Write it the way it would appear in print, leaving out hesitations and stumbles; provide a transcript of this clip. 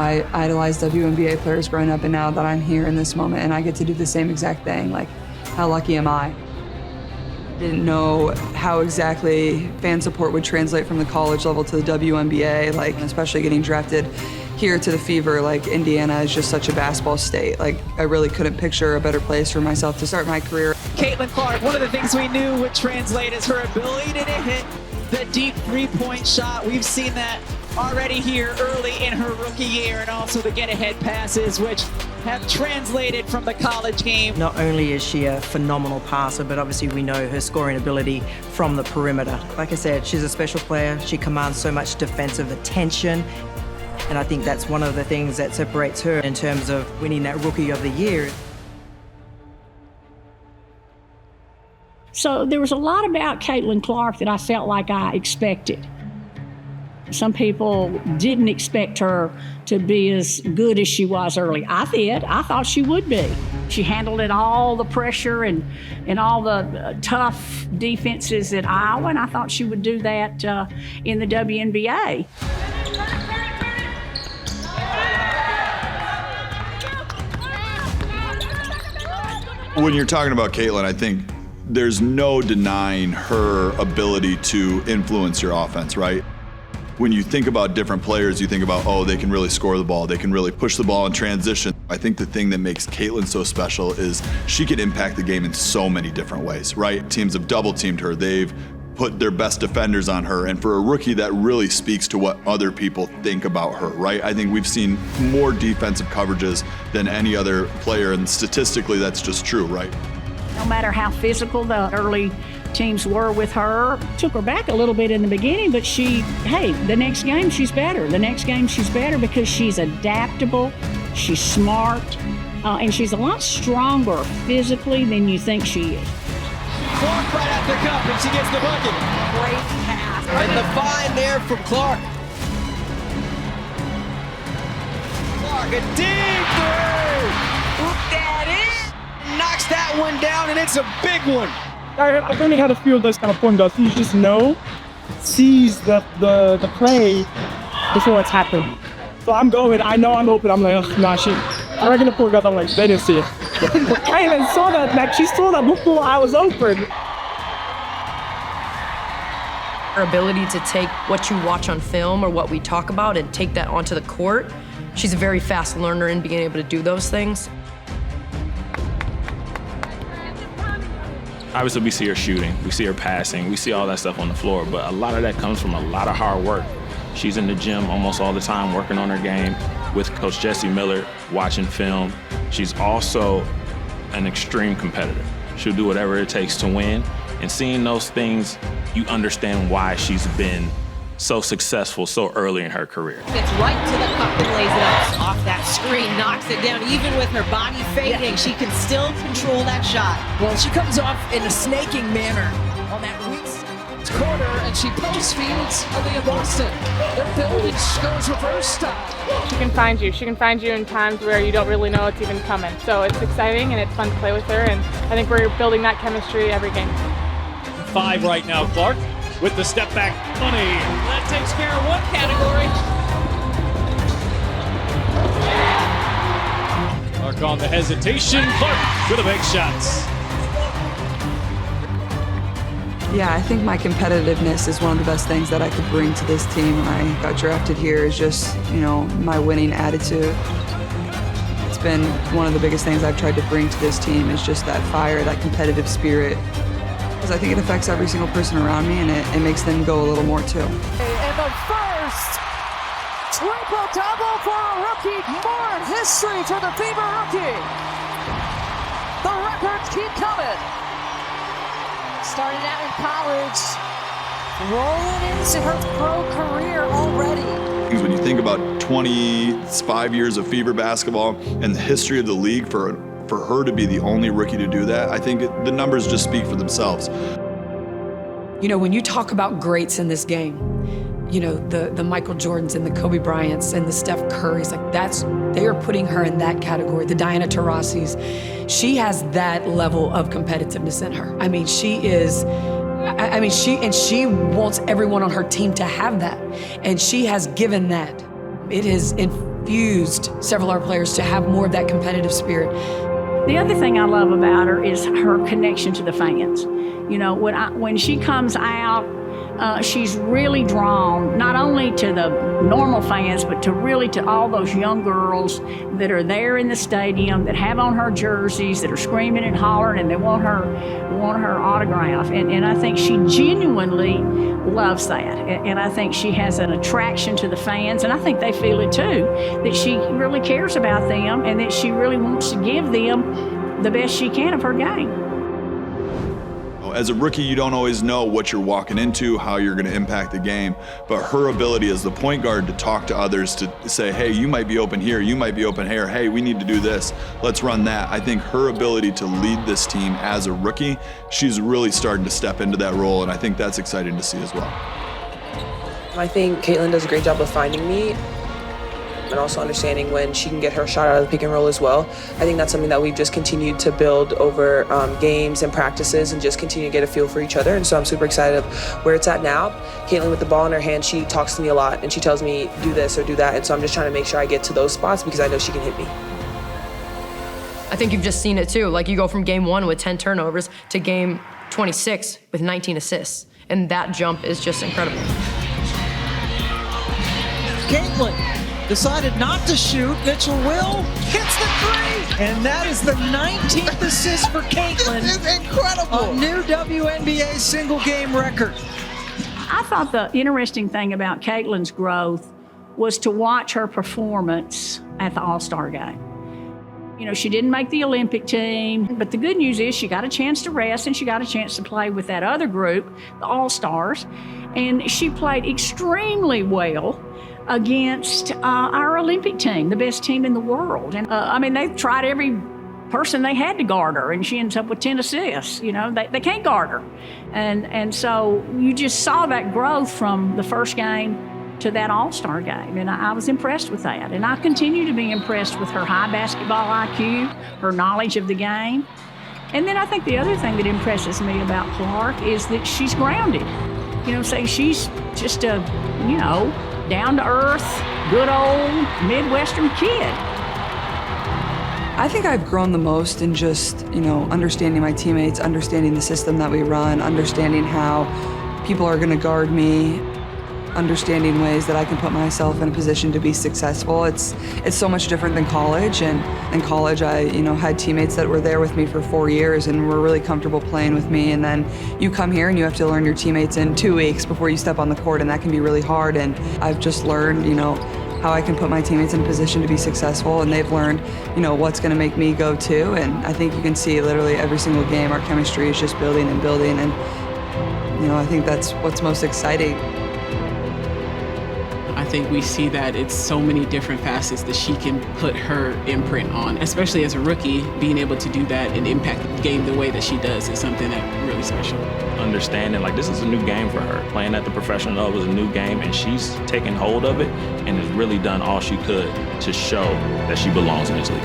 I idolized WNBA players growing up, and now that I'm here in this moment and I get to do the same exact thing, like, how lucky am I? Didn't know how exactly fan support would translate from the college level to the WNBA, like, especially getting drafted here to the Fever. Like, Indiana is just such a basketball state. Like, I really couldn't picture a better place for myself to start my career. Caitlin Clark, one of the things we knew would translate is her ability to hit the deep three-point shot. We've seen that already here early in her rookie year, and also the get-ahead passes, which have translated from the college game. Not only is she a phenomenal passer, but obviously we know her scoring ability from the perimeter. Like I said, she's a special player. She commands so much defensive attention, and I think that's one of the things that separates her in terms of winning that Rookie of the Year. So there was a lot about Caitlin Clark that I felt like I expected. Some people didn't expect her to be as good as she was early. I did. I thought she would be. She handled it, all the pressure and all the tough defenses at Iowa, and I thought she would do that in the WNBA. When you're talking about Caitlin, I think there's no denying her ability to influence your offense, right? When you think about different players, you think about, oh, they can really score the ball, they can really push the ball in transition. I think the thing that makes Caitlin so special is she can impact the game in so many different ways, right? Teams have double teamed her, they've put their best defenders on her, and for a rookie, that really speaks to what other people think about her, right? I think we've seen more defensive coverages than any other player, and statistically, that's just true, right? No matter how physical the early teams were with her, took her back a little bit in the beginning, but the next game she's better. The next game she's better because she's adaptable, she's smart, and she's a lot stronger physically than you think she is. Clark right at the cup, and she gets the bucket. Great pass. And the find there from Clark. Clark, a deep three. Look that in. Knocks that one down, and it's a big one. I've only had a few of those kind of point guards. You just sees the play before it's happened. So I know I'm open. I'm like, nah, shit. I reckon the point guard, I'm like, they didn't see it. Caitlin saw that, like, she saw that before I was open. Her ability to take what you watch on film or what we talk about and take that onto the court. She's a very fast learner in being able to do those things. Obviously, we see her shooting, we see her passing, we see all that stuff on the floor, but a lot of that comes from a lot of hard work. She's in the gym almost all the time working on her game with Coach Jessie Miller, watching film. She's also an extreme competitor. She'll do whatever it takes to win, and seeing those things, you understand why she's been so successful so early in her career. Gets right to the cup and lays it up off that screen, knocks it down. Even with her body fading, she can still control that shot. Well, she comes off in a snaking manner on that weak corner, and she post feeds Aaliyah Boston. Their building goes reverse stop. She can find you. She can find you in times where you don't really know it's even coming. So it's exciting and it's fun to play with her, and I think we're building that chemistry every game. 5 right now, Clark. With the step back money. That takes care of one category. Clark on the hesitation. Clark with the big shots. Yeah, I think my competitiveness is one of the best things that I could bring to this team when I got drafted here is just, my winning attitude. It's been one of the biggest things I've tried to bring to this team is just that fire, that competitive spirit. Because I think it affects every single person around me, and it makes them go a little more too. And the first triple-double for a rookie. More in history for the Fever rookie. The records keep coming. Started out in college, rolling into her pro career already. When you think about 25 years of Fever basketball and the history of the league, for her to be the only rookie to do that, I think the numbers just speak for themselves. When you talk about greats in this game, the Michael Jordans and the Kobe Bryants and the Steph Currys, they are putting her in that category, the Diana Taurasi's. She has that level of competitiveness in her. She wants everyone on her team to have that. And she has given that. It has infused several of our players to have more of that competitive spirit. The other thing I love about her is her connection to the fans. You know, when she comes out, she's really drawn not only to the normal fans, but to all those young girls that are there in the stadium, that have on her jerseys, that are screaming and hollering, and they want her autograph. And I think she genuinely loves that. And I think she has an attraction to the fans, and I think they feel it too, that she really cares about them and that she really wants to give them the best she can of her game. As a rookie, you don't always know what you're walking into, how you're going to impact the game, but her ability as the point guard to talk to others, to say, hey, you might be open here, you might be open here, hey, we need to do this, let's run that. I think her ability to lead this team as a rookie, she's really starting to step into that role, and I think that's exciting to see as well. I think Caitlin does a great job of finding me and also understanding when she can get her shot out of the pick and roll as well. I think that's something that we've just continued to build over games and practices and just continue to get a feel for each other. And so I'm super excited of where it's at now. Caitlin, with the ball in her hand, she talks to me a lot and she tells me do this or do that. And so I'm just trying to make sure I get to those spots because I know she can hit me. I think you've just seen it too. Like, you go from game 1 with 10 turnovers to game 26 with 19 assists. And that jump is just incredible. Caitlin decided not to shoot. Mitchell Will hits the three, and that is the 19th assist for Caitlin. This is incredible. A new WNBA single game record. I thought the interesting thing about Caitlin's growth was to watch her performance at the All-Star game. You know, she didn't make the Olympic team, but the good news is she got a chance to rest and she got a chance to play with that other group, the All-Stars, and she played extremely well against our Olympic team, the best team in the world. And I mean, they tried every person they had to guard her, and she ends up with 10 assists. You know, they can't guard her. And so you just saw that growth from the first game to that All-Star game, and I was impressed with that. And I continue to be impressed with her high basketball IQ, her knowledge of the game. And then I think the other thing that impresses me about Clark is that she's grounded. You know, say she's just a, you know, down-to-earth, good old Midwestern kid. I think I've grown the most in just, you know, understanding my teammates, understanding the system that we run, understanding how people are going to guard me, understanding ways that I can put myself in a position to be successful. It's so much different than college. And in college, I, you know, had teammates that were there with me for 4 years and were really comfortable playing with me. And then you come here and you have to learn your teammates in 2 weeks before you step on the court, and that can be really hard. And I've just learned, you know, how I can put my teammates in a position to be successful, and they've learned, you know, what's going to make me go too. And I think you can see literally every single game our chemistry is just building and building, and, you know, I think that's what's most exciting. I think we see that it's so many different facets that she can put her imprint on, especially as a rookie. Being able to do that and impact the game the way that she does is something that's really special. Understanding, like, this is a new game for her. Playing at the professional level is a new game, and she's taken hold of it and has really done all she could to show that she belongs in this league.